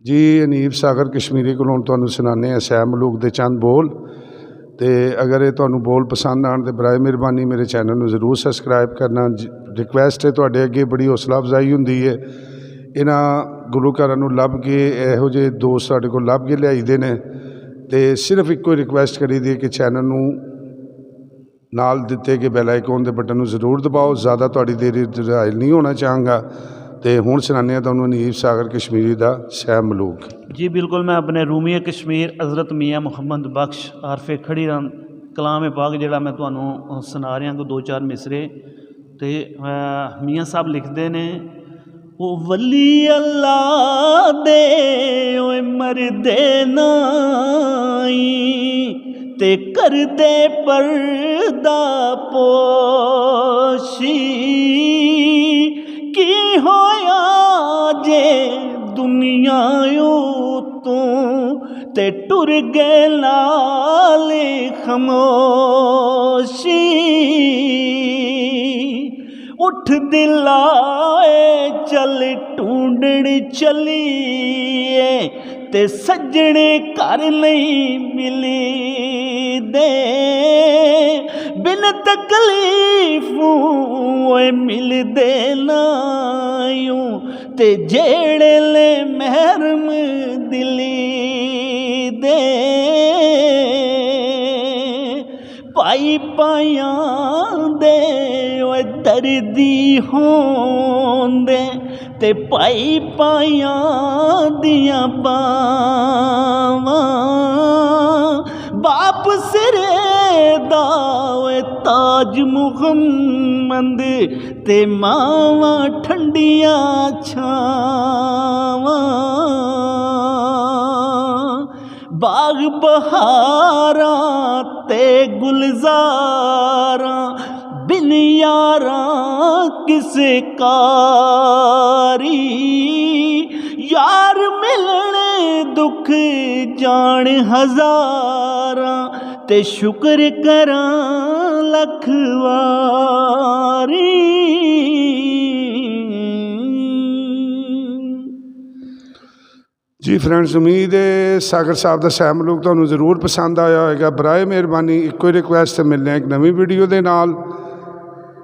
जी अनीब सागर कश्मीरी कोलों तुहानूं सुनाने हैं सैम मलूक दे चंद बोल। तो अगर ये तुहानूं बोल पसंद आन तो बराए मेहरबानी मेरे चैनल में जरूर सबसक्राइब करना। रिक्वेस्ट है तुहाडे अगे बड़ी हौसला अफजाई हुंदी है। इन्हां गुरु घरां नूं लभ के इहो जिहे दोस्त साडे कोल लभ के लियाईदे ने ते सिर्फ इक्को रिक्वेस्ट करी दी कि चैनल नूं नाल दिते गए बैल आइकन के बटन नूं जरूर दबाओ। ज़्यादा तुहाडी देरी इजराइल नहीं होना चाहांगा। तो हुण सुनाने तुहानूं अनीब सागर कश्मीरी दा सैम मलूक। जी बिल्कुल, मैं अपने रूमी कश्मीर हज़रत मियाँ मुहम्मद बख्श आरफे खड़ी रन कलाम पाक जिहड़ा मैं तुहानूं सुना रहा कोई 2-4 मिसरे। तो मियाँ साहब लिखते ने ओ वली अल्लाह दे ओए मरदे नाई ते कर दे पर्दा पोशी की होया जे दुनिया तू ते टुर गए लाल खामोशी। उठ दिलाए चल ढूंढण चलीए ते सजने घर नहीं मिली दे बिन तकलीफों मिल दे नायूं ते जेड़े ले महरम दिली दे पाई पाया दे दर्दी होंदे ते पाई पाया दिया बावां बाप सिरे दा ताज मुहम्मद ते मावा ठंडिया छावां बाग बहारा ते गुलजारा बिन यारा किसे कारी यार मिलने दुख जान हजारा ते शुक्र करा लख वारी। जी फ्रेंड्स, उम्मीद है सागर साहब का सैम मलूक तुहानूं जरूर पसंद आया होगा। बराए मेहरबानी इक्को रिक्वेस्ट मिलने एक नवी वीडियो के नाल।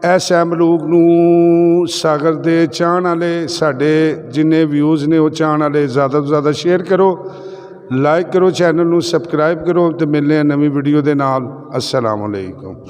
ए सैम मलूक नूं सागर दे चाहण वाले साडे जिन्ने व्यूज़ ने वो चाहण वाले ज़्यादा तो ज़्यादा शेयर करो, लाइक करो, चैनल नूं सबसक्राइब करो। तो मिलने नवी वीडियो के नाल। अस्सलाम वालेकुम।